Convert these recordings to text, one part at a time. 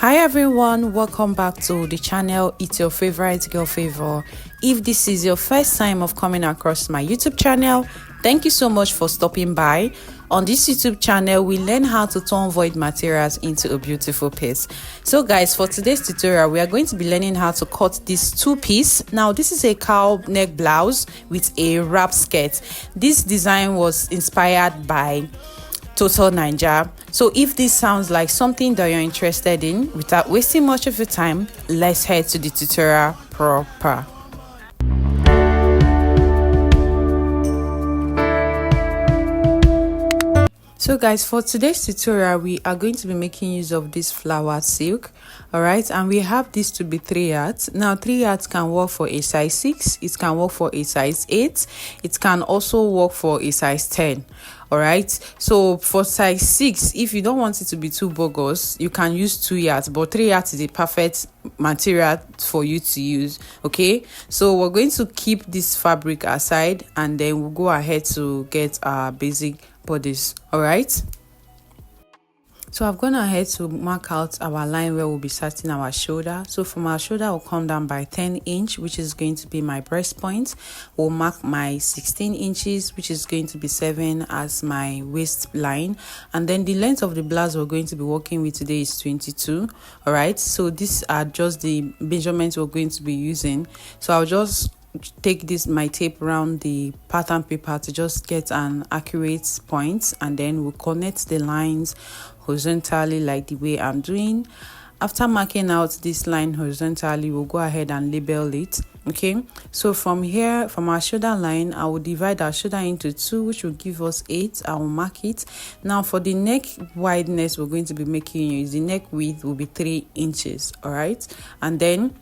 Hi everyone, welcome back to the channel. It's your favorite girl Favor. If this is your first time of coming across my YouTube channel, thank you so much for stopping by. On this YouTube channel, we learn how to turn void materials into a beautiful piece. So guys, for today's tutorial, we are going to be learning how to cut this two-piece. Now, this is a cowl neck blouse with a wrap skirt. This design was inspired by Total Ninja. So if this sounds like something that you're interested in, without wasting much of your time, let's head to the tutorial proper. So guys, for today's tutorial, we are going to be making use of this flower silk. All right, and we have this to be 3 yards. Now 3 yards can work for a size 6, it can work for a size 8, it can also work for a size 10. All right, so for size 6, if you don't want it to be too bogus, you can use 2 yards, but 3 yards is the perfect material for you to use. Okay, so we're going to keep this fabric aside and then we'll go ahead to get our basic bodice. All right, so I've gone ahead to mark out our line where we'll be starting our shoulder. So from our shoulder, I'll come down by 10 inch, which is going to be my breast point. We'll mark my 16 inches, which is going to be 7 as my waistline. And then the length of the blouse we're going to be working with today is 22. All right, so these are just the measurements we're going to be using. So I'll just take my tape around the pattern paper to just get an accurate point, and then we'll connect the lines horizontally like the way I'm doing. After marking out this line horizontally, we'll go ahead and label it. Okay, so from here, from our shoulder line, I will divide our shoulder into 2, which will give us 8. I will mark it. Now for the neck wideness we're going to be making use, the neck width will be 3 inches. All right, and then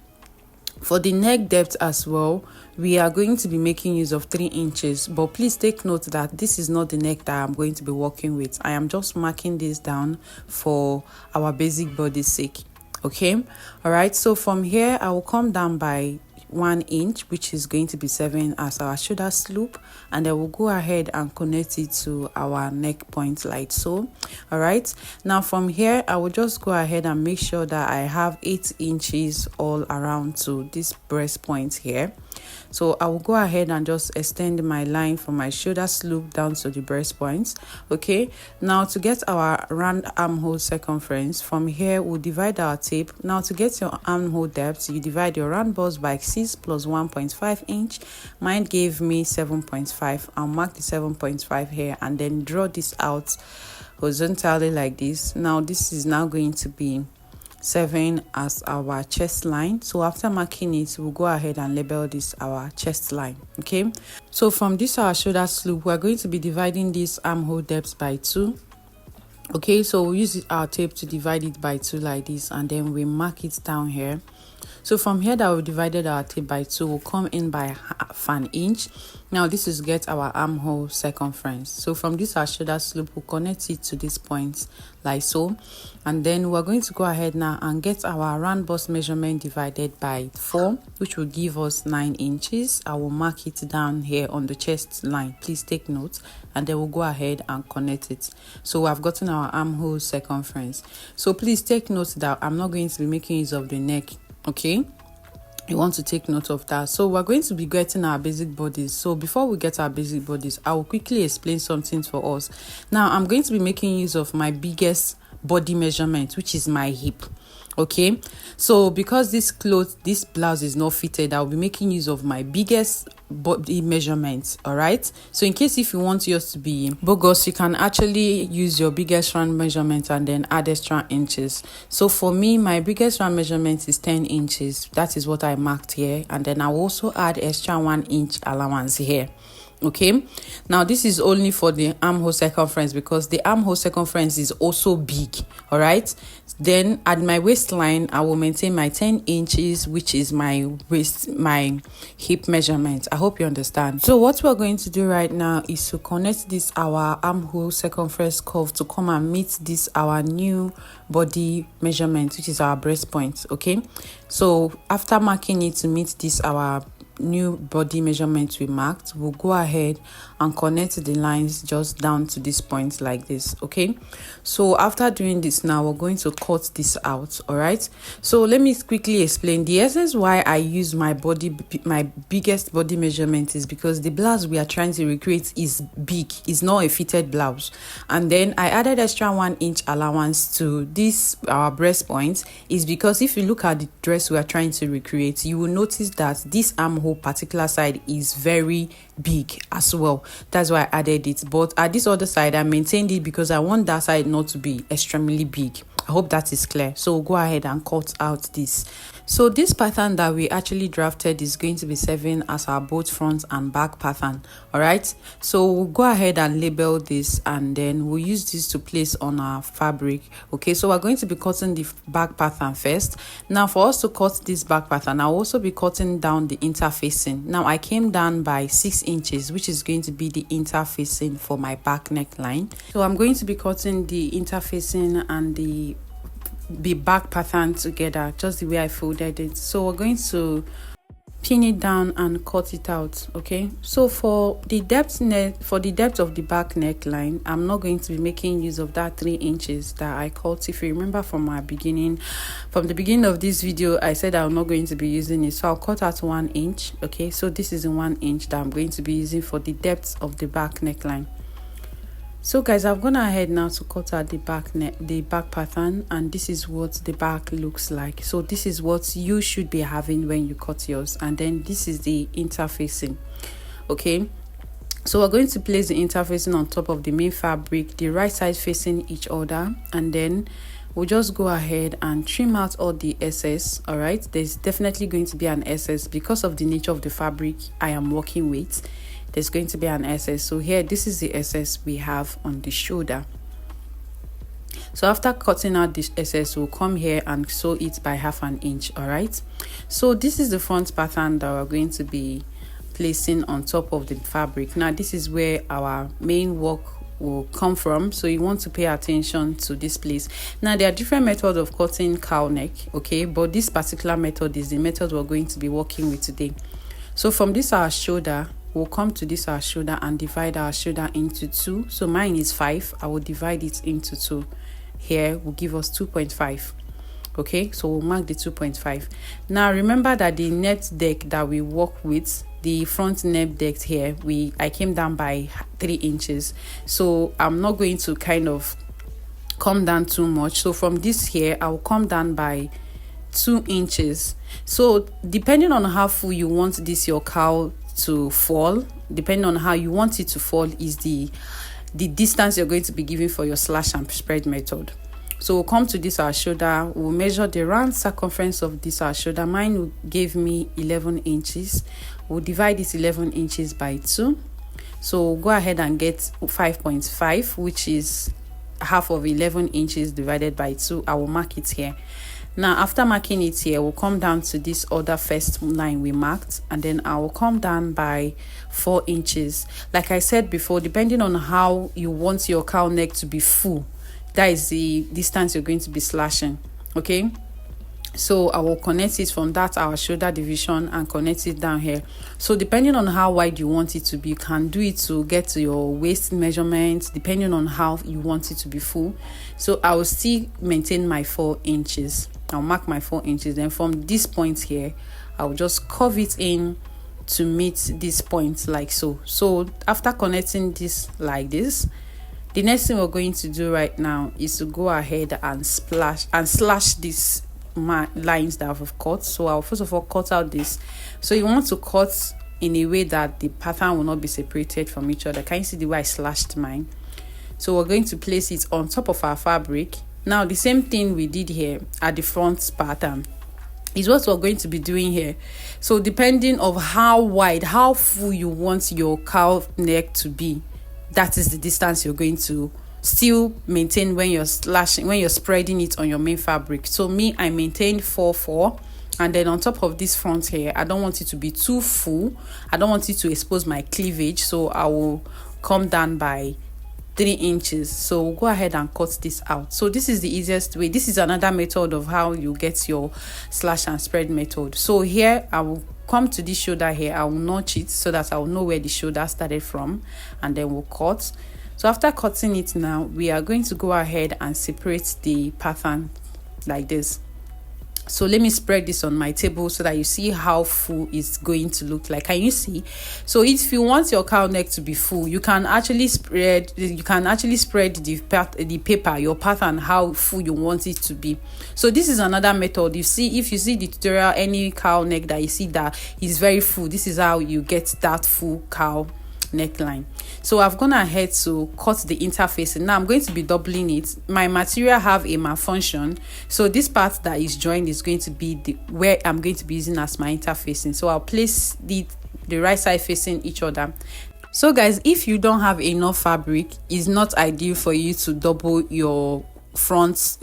for the neck depth as well, we are going to be making use of 3 inches, but please take note that this is not the neck that I'm going to be working with. I am just marking this down for our basic body sake. Okay, all right, so from here I will come down by 1 inch, which is going to be 7 as our shoulder slope, and then we'll go ahead and connect it to our neck point like so. All right, now from here I will just go ahead and make sure that I have 8 inches all around to this breast point here. So I will go ahead and just extend my line from my shoulder slope down to the breast point. Okay, now to get our round armhole circumference, from here we'll divide our tape. Now to get your armhole depth, you divide your round bust by 6 plus 1.5 inch. Mine gave me 7.5. I'll mark the 7.5 here and then draw this out horizontally like this. Now this is now going to be 7 as our chest line. So after marking it, we'll go ahead and label this our chest line. Okay, so from this our shoulder slope, we're going to be dividing this armhole depth by 2. Okay, so we'll use our tape to divide it by 2 like this, and then we mark it down here. So from here that we divided our tape by 2, we'll come in by half an inch. Now this is get our armhole circumference. So from this our shoulder slope, we'll connect it to this point like so, and then we're going to go ahead now and get our round bust measurement divided by 4, which will give us 9 inches. I will mark it down here on the chest line, please take note, and then we'll go ahead and connect it. So I've gotten our armhole circumference. So please take note that I'm not going to be making use of the neck. Okay, you want to take note of that. So we're going to be getting our basic bodies. So before we get our basic bodies, I will quickly explain something for us. Now I'm going to be making use of my biggest body measurement, which is my hip. Okay, so because this blouse is not fitted, I'll be making use of my biggest body measurement. All right, so in case if you want yours to be bogus, you can actually use your biggest round measurement and then add extra inches. So for me, my biggest round measurement is 10 inches. That is what I marked here, and then I'll also add extra 1 inch allowance here. Okay, now this is only for the armhole circumference because the armhole circumference is also big. All right, then at my waistline I will maintain my 10 inches, which is my hip measurement. I hope you understand. So what we're going to do right now is to connect this our armhole circumference curve to come and meet this our new body measurement, which is our breast point. Okay, so after marking it to meet this our new body measurement we marked, we'll go ahead and connect the lines just down to this point like this. Okay, so after doing this, now we're going to cut this out. All right, so let me quickly explain the essence why I use my biggest body measurement is because the blouse we are trying to recreate is big, it's not a fitted blouse, and then I added extra 1 inch allowance to this our breast point is because if you look at the dress we are trying to recreate, you will notice that this armhole particular side is very big as well. That's why I added it, but at this other side I maintained it because I want that side not to be extremely big. I hope that is clear. So we'll go ahead and cut out this. So this pattern that we actually drafted is going to be serving as our both front and back pattern. All right, so we'll go ahead and label this, and then we'll use this to place on our fabric. Okay, so we're going to be cutting the back pattern first. Now for us to cut this back pattern, I'll also be cutting down the interfacing. Now I came down by 6 inches, which is going to be the interfacing for my back neckline. So I'm going to be cutting the interfacing and the back pattern together just the way I folded it. So we're going to pin it down and cut it out. Okay, so for the depth of the back neckline, I'm not going to be making use of that 3 inches that I cut. If you remember from the beginning of this video, I said I'm not going to be using it, so I'll cut out 1 inch. Okay, so this is the 1 inch that I'm going to be using for the depth of the back neckline. So guys, I've gone ahead now to cut out the back pattern, and this is what the back looks like. So this is what you should be having when you cut yours, and then this is the interfacing. Okay, so we're going to place the interfacing on top of the main fabric, the right side facing each other, and then we'll just go ahead and trim out all the excess. All right, there's definitely going to be an excess because of the nature of the fabric I am working with. There's going to be an excess. So here, this is the excess we have on the shoulder. So after cutting out this excess, we'll come here and sew it by 1/2 inch. All right, so this is the front pattern that we're going to be placing on top of the fabric. Now this is where our main work will come from, so you want to pay attention to this place. Now there are different methods of cutting cowl neck, okay, but this particular method is the method we're going to be working with today. So from this our shoulder, we'll come to this our shoulder and divide our shoulder into 2. So mine is 5, I will divide it into 2. Here will give us 2.5. okay, so we'll mark the 2.5. Now remember that the net deck that we work with, the front net deck here, I came down by 3 inches, so I'm not going to kind of come down too much. So from this here, I'll come down by 2 inches. So depending on how full you want this your cowl to fall, depending on how you want it to fall, is the distance you're going to be giving for your slash and spread method. So we'll come to this our shoulder, we'll measure the round circumference of this our shoulder. Mine gave me 11 inches. We'll divide this 11 inches by 2. So we'll go ahead and get 5.5, which is half of 11 inches divided by 2. I will mark it here. Now after marking it here, we'll come down to this other first line we marked, and then I will come down by 4 inches. Like I said before, depending on how you want your cowl neck to be full, that is the distance you're going to be slashing. Okay, so I will connect it from that our shoulder division and connect it down here. So depending on how wide you want it to be, you can do it to get to your waist measurement, depending on how you want it to be full. So I will still maintain my 4 inches. I'll mark my 4 inches. Then from this point here, I'll just curve it in to meet this point like so. So after connecting this like this, the next thing we're going to do right now is to go ahead and slash these lines that I've cut. So I'll first of all cut out this. So you want to cut in a way that the pattern will not be separated from each other. Can you see the way I slashed mine? So we're going to place it on top of our fabric. Now the same thing we did here at the front pattern is what we're going to be doing here. So depending on how wide, how full you want your cowl neck to be, that is the distance you're going to still maintain when you're slashing, when you're spreading it on your main fabric. So me, I maintained 4, and then on top of this front here, I don't want it to be too full. I don't want it to expose my cleavage, so I will come down by 3 inches. So we'll go ahead and cut this out. So this is the easiest way. This is another method of how you get your slash and spread method. So here I will come to this shoulder here, I will notch it so that I will know where the shoulder started from, and then we'll cut. So after cutting it, now we are going to go ahead and separate the pattern like this. So let me spread this on my table so that you see how full it's going to look like. Can you see? So if you want your cowl neck to be full, you can actually spread the paper, your pattern, how full you want it to be. So this is another method. If you see the tutorial, any cowl neck that you see that is very full, this is how you get that full cowl neckline. So I've gone ahead to cut the interfacing. Now I'm going to be doubling it. My material have a malfunction, so this part that is joined is going to be where I'm going to be using as my interfacing. So I'll place the right side facing each other. So guys, if you don't have enough fabric, it's not ideal for you to double your front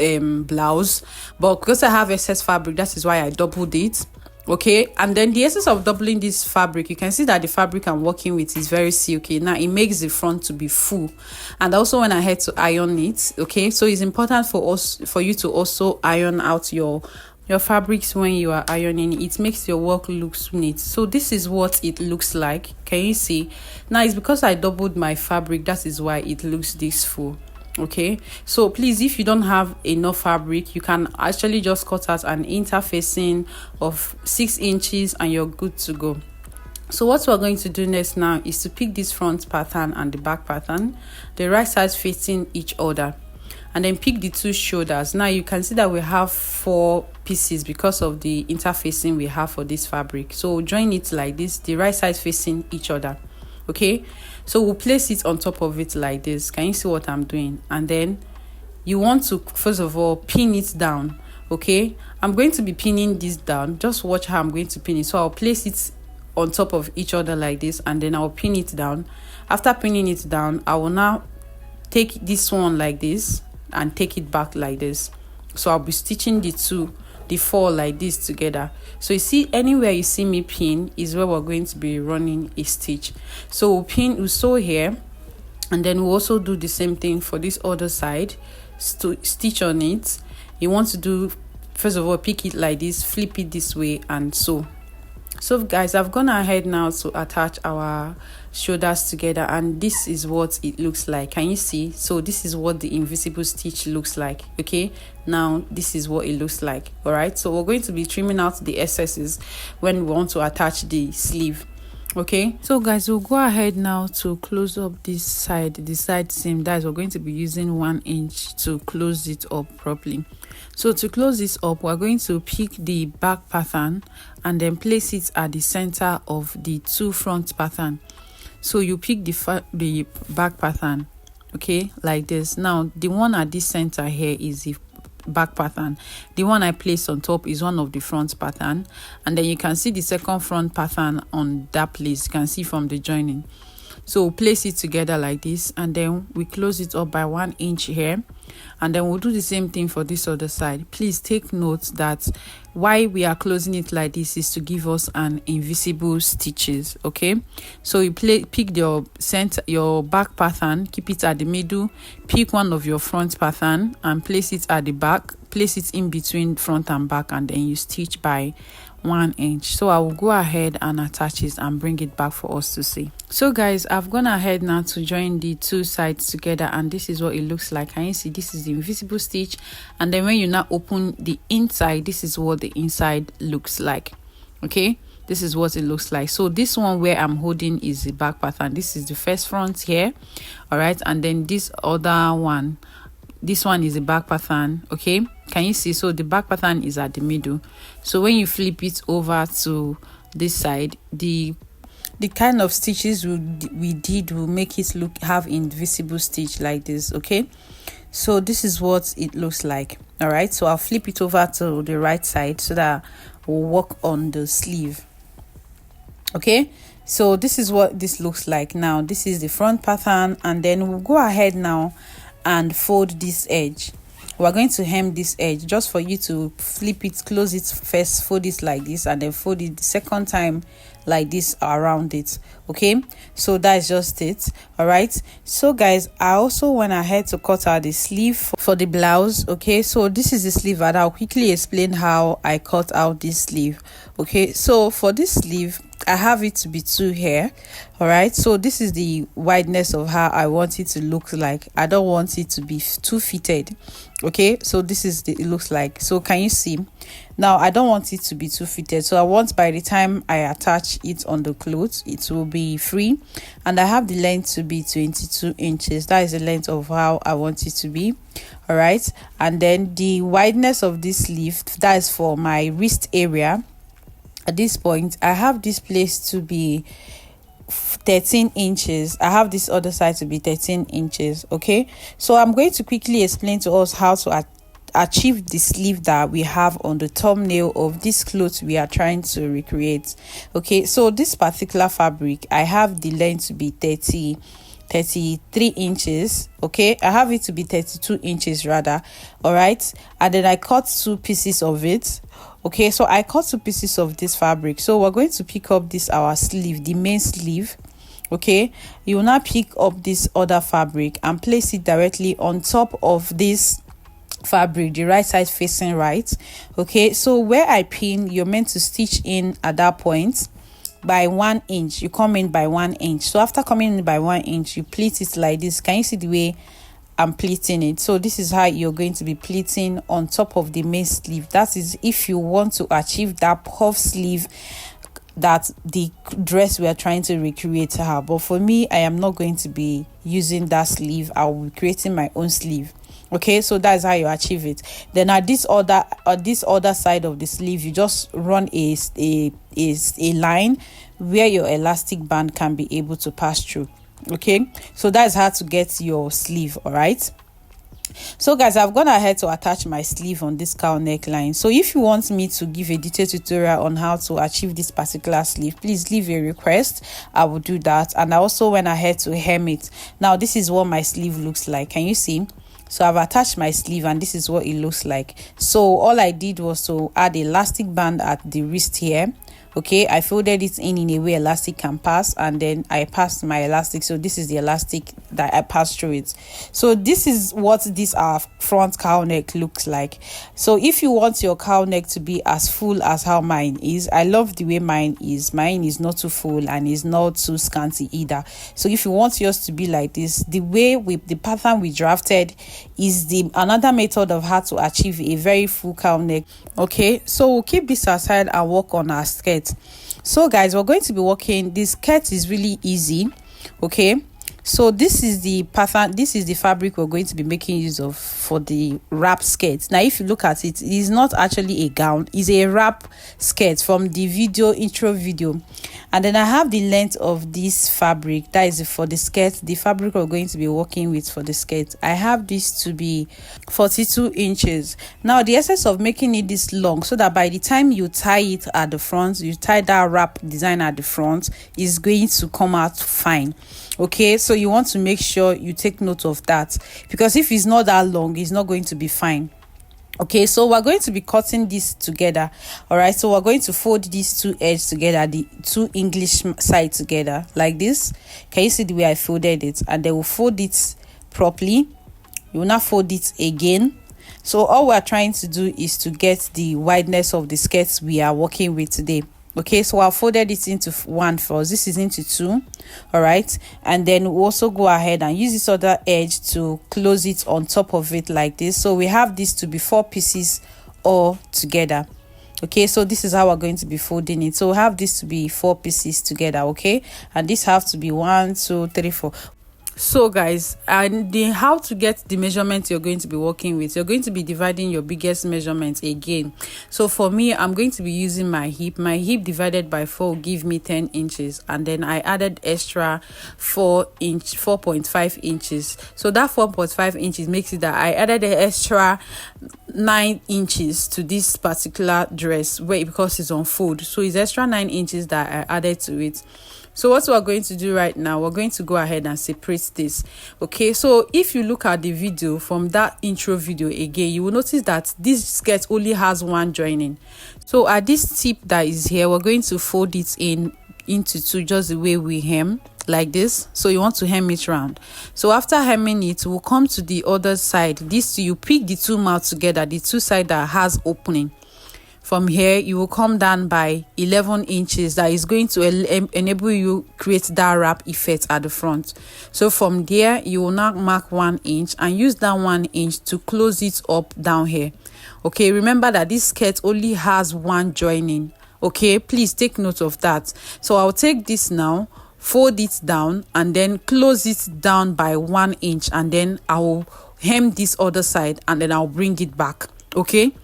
blouse, but because I have excess fabric, that is why I doubled it. Okay, and then the essence of doubling this fabric, you can see that the fabric I'm working with is very silky. Now it makes the front to be full, and also when I had to iron it, okay, so it's important for you to also iron out your fabrics. When you are ironing, it makes your work look neat. So this is what it looks like. Can you see? Now it's because I doubled my fabric, that is why it looks this full. Okay, so please, if you don't have enough fabric, you can actually just cut out an interfacing of 6 inches and you're good to go. So what we're going to do next now is to pick this front pattern and the back pattern, the right sides facing each other, and then pick the 2 shoulders. Now you can see that we have 4 pieces because of the interfacing we have for this fabric. So join it like this, the right sides facing each other. Okay, so we'll place it on top of it like this. Can you see what I'm doing? And then you want to first of all pin it down. Okay, I'm going to be pinning this down. Just watch how I'm going to pin it. So I'll place it on top of each other like this, and then I'll pin it down. After pinning it down, I will now take this one like this and take it back like this. So I'll be stitching the 4 like this together. So you see, anywhere you see me pin is where we're going to be running a stitch. So we'll sew here, and then we'll also do the same thing for this other side. Stitch on it. You want to do, first of all, pick it like this, flip it this way, and sew. So guys, I've gone ahead now to attach our shoulders together, and this is what it looks like. Can you see? So this is what the invisible stitch looks like. Okay, now this is what it looks like. All right, so we're going to be trimming out the excesses when we want to attach the sleeve. Okay, so guys, we'll go ahead now to close up this side, the side seam. That is, we're going to be using 1 inch to close it up properly. So to close this up, we're going to pick the back pattern and then place it at the center of the 2 front pattern. So you pick the back pattern, okay, like this. Now the one at this center here is the back pattern. The one I placed on top is one of the front pattern, and then you can see the second front pattern on that place. You can see from the joining. So we'll place it together like this, and then we close it up by 1 inch here, and then we'll do the same thing for this other side. Please take note that why we are closing it like this is to give us an invisible stitches. Okay, so you pick your back pattern, keep it at the middle, pick one of your front pattern and place it at the back, place it in between front and back, and then you stitch by 1 inch. So I will go ahead and attach it and bring it back for us to see. So guys, I've gone ahead now to join the 2 sides together, and this is what it looks like. Can you see? This is the invisible stitch, and then when you now open the inside, this is what the inside looks like. Okay, this is what it looks like. So this one where I'm holding is the back pattern. This is the first front here. All right, and then this other one, this one is the back pattern. Okay, can you see? So the back pattern is at the middle. So when you flip it over to this side, the kind of stitches we did will make it have invisible stitch like this. Okay, so this is what it looks like. All right, so I'll flip it over to the right side so that we'll work on the sleeve. Okay, so this is what this looks like. Now this is the front pattern, and then we'll go ahead now and fold this edge. we're going to hem this edge, just for you to flip it, close it first, fold it like this, and then fold it the second time like this around it. Okay, so that's just it. All right, so guys, I also went ahead to cut out the sleeve for the blouse. Okay, so this is the sleeve, and I'll quickly explain how I cut out this sleeve. Okay, so for this sleeve, I have it to be 2 here. All right, so this is the wideness of how I want it to look like. I don't want it to be too fitted. Okay, so this is it looks like. So can you see? Now I don't want it to be too fitted, so I want by the time I attach it on the clothes, it will be free. And I have the length to be 22 inches. That is the length of how I want it to be. All right, and then the wideness of this sleeve, that is for my wrist area. At this point, I have this place to be 13 inches. I have this other side to be 13 inches. Okay, so I'm going to quickly explain to us how to achieve the sleeve that we have on the thumbnail of this clothes we are trying to recreate. Okay, so this particular fabric, I have the length to be 33 inches. Okay, I have it to be 32 inches rather. All right, and then I cut 2 pieces of it. Okay, so I cut 2 pieces of this fabric. So we're going to pick up this our sleeve, the main sleeve. Okay, you will now pick up this other fabric and place it directly on top of this fabric, the right side facing right. Okay, so where I pin, you're meant to stitch in at that point by 1 inch. You come in by 1 inch. So after coming in by 1 inch, you pleat it like this. Can you see the way I'm pleating it? So this is how you're going to be pleating on top of the main sleeve. That is if you want to achieve that puff sleeve that the dress we are trying to recreate have. But for me, I am not going to be using that sleeve. I will be creating my own sleeve. Okay, so that's how you achieve it. Then at this other side of the sleeve, you just run a line where your elastic band can be able to pass through. Okay, so that's how to get your sleeve. All right, so guys, I've gone ahead to attach my sleeve on this cowl neckline. So if you want me to give a detailed tutorial on how to achieve this particular sleeve, please leave a request. I will do that. And I also went ahead to hem it. Now this is what my sleeve looks like. Can you see? So I've attached my sleeve and this is what it looks like. So all I did was to add elastic band at the wrist here. Okay, I folded it in a way elastic can pass, and then I passed my elastic. So this is the elastic that I passed through it. So this is what this our front cowl neck looks like. So if you want your cowl neck to be as full as how mine is, I love the way mine is not too full and is not too scanty either. So if you want yours to be like this, the way with the pattern we drafted is the another method of how to achieve a very full cowl neck. Okay, so we'll keep this aside and work on our skirt. So guys, we're going to be working, this skirt is really easy. Okay, so this is the pattern, this is the fabric we're going to be making use of for the wrap skirt. Now if you look at it, it is not actually a gown, it's a wrap skirt from the intro video. And then I have the length of this fabric, that is for the skirt, the fabric we're going to be working with for the skirt. I have this to be 42 inches. Now the essence of making it this long, so that by the time you tie it at the front, you tie that wrap design at the front, is going to come out fine. Okay, so you want to make sure you take note of that, because if it's not that long, it's not going to be fine. Okay, so we're going to be cutting this together. All right, so we're going to fold these 2 edges together, the 2 English side together like this. Can you see the way I folded it? And then we'll fold it properly. You will not fold it again. So all we're trying to do is to get the wideness of the skirts we are working with today. Okay, so I folded it into 1 first. This is into 2. All right, and then we'll also go ahead and use this other edge to close it on top of it like this. So we have this to be 4 pieces all together. Okay, so this is how we're going to be folding it. So we have this to be 4 pieces together. Okay, and this have to be 1, 2, 3, 4. So guys, and how to get the measurement you're going to be working with, you're going to be dividing your biggest measurement again. So for me, I'm going to be using my hip divided by 4 will give me 10 inches, and then I added extra 4.5 inches. So that 4.5 inches makes it that I added an extra 9 inches to this particular dress because it's on fold. So it's extra 9 inches that I added to it. So what we're going to do right now, we're going to go ahead and separate this. Okay, so if you look at the video from that intro video again, you will notice that this skirt only has one joining. So at this tip that is here, we're going to fold it into two, just the way we hem, like this. So you want to hem it round. So after hemming it, we'll come to the other side. This, you pick the two mouths together, the two side that has opening. From here, you will come down by 11 inches. That is going to enable you create that wrap effect at the front. So from there, you will now mark 1 inch and use that 1 inch to close it up down here. Okay, remember that this skirt only has one joining. Okay, please take note of that. So I'll take this now, fold it down, and then close it down by 1 inch, and then I will hem this other side, and then I'll bring it back. Okay,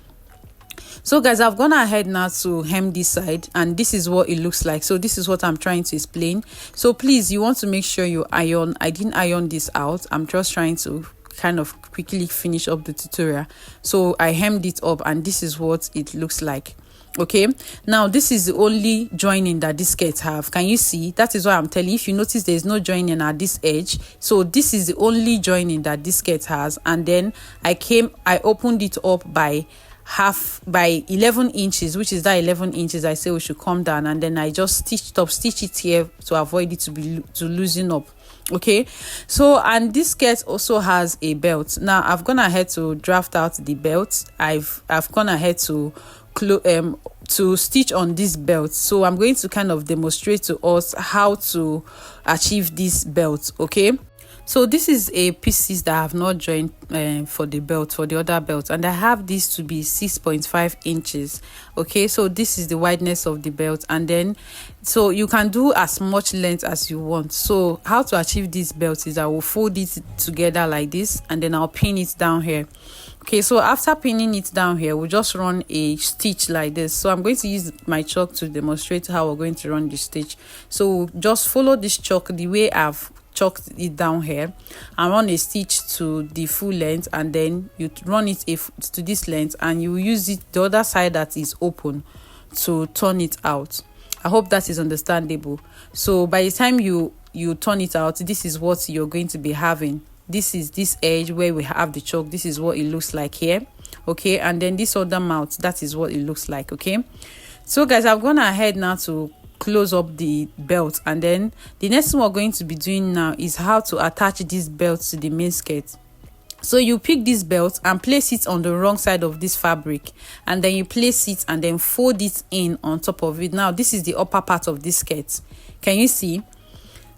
so guys, I've gone ahead now to hem this side, and this is what it looks like. So this is what I'm trying to explain. So please, you want to make sure you iron. I didn't iron this out. I'm just trying to kind of quickly finish up the tutorial. So I hemmed it up, and this is what it looks like. Okay, now this is the only joining that this skirt have. Can you see? That is why I'm telling you, if you notice there is no joining at this edge, so this is the only joining that this skirt has. And then I opened it up by 11 inches, which is that 11 inches I say we should come down, and then I just stitch it here to avoid it to loosen up. Okay, so, and this skirt also has a belt. Now I've gone ahead to draft out the belt. I've gone ahead to stitch on this belt. So I'm going to kind of demonstrate to us how to achieve this belt. Okay, so this is a pieces that I have not joined for the belt, for the other belt, and I have this to be 6.5 inches. Okay, so this is the wideness of the belt, and then so you can do as much length as you want. So how to achieve this belt is I will fold it together like this, and then I'll pin it down here. Okay, so after pinning it down here, we'll just run a stitch like this. So I'm going to use my chalk to demonstrate how we're going to run the stitch. So just follow this chalk the way I've chalked it down here, and run a stitch to the full length, and then you run it to this length, and you use it the other side that is open to turn it out. I hope that is understandable. So by the time you turn it out, this is what you're going to be having. This is this edge where we have the chalk. This is what it looks like here. Okay, and then this other mouth, that is what it looks like. Okay, so guys, I've gone ahead now to close up the belt, and then the next thing we're going to be doing now is how to attach this belt to the main skirt. So you pick this belt and place it on the wrong side of this fabric, and then you place it and then fold it in on top of it. Now this is the upper part of this skirt. Can you see?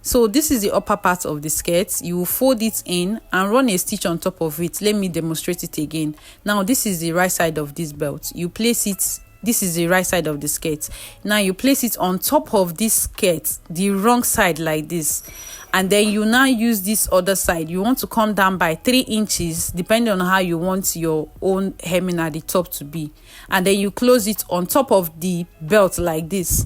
So this is the upper part of the skirt. You will fold it in and run a stitch on top of it. Let me demonstrate it again. Now this is the right side of this belt. You place it, this is the right side of the skirt. Now you place it on top of this skirt, the wrong side like this, and then you now use this other side. You want to come down by 3 inches depending on how you want your own hemming at the top to be, and then you close it on top of the belt like this.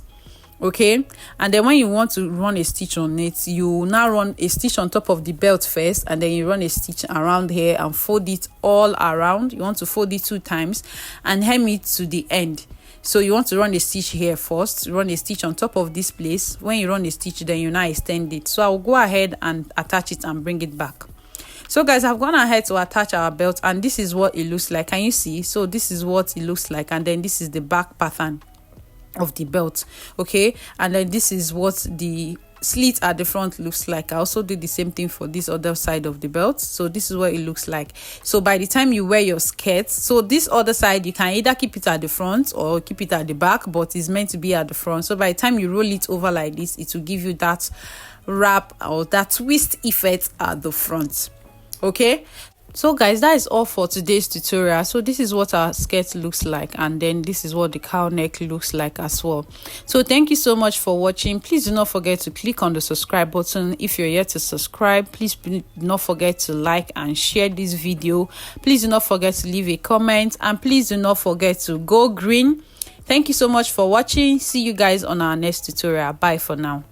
Okay, and then when you want to run a stitch on it, you now run a stitch on top of the belt first, and then you run a stitch around here and fold it all around. You want to fold it 2 times and hem it to the end. So you want to run a stitch here first, run a stitch on top of this place. When you run a stitch, then you now extend it. So I'll go ahead and attach it and bring it back. So guys, I've gone ahead to attach our belt, and this is what it looks like. Can you see? So this is what it looks like, and then this is the back pattern of the belt. Okay, and then this is what the slit at the front looks like. I also did the same thing for this other side of the belt. So this is what it looks like. So by the time you wear your skirt, so this other side, you can either keep it at the front or keep it at the back, but it's meant to be at the front. So by the time you roll it over like this, it will give you that wrap or that twist effect at the front. Okay, so guys, that is all for today's tutorial. So this is what our skirt looks like, and then this is what the cowl neck looks like as well. So thank you so much for watching. Please do not forget to click on the subscribe button if you're yet to subscribe. Please do not forget to like and share this video. Please do not forget to leave a comment, and please do not forget to go green. Thank you so much for watching. See you guys on our next tutorial. Bye for now.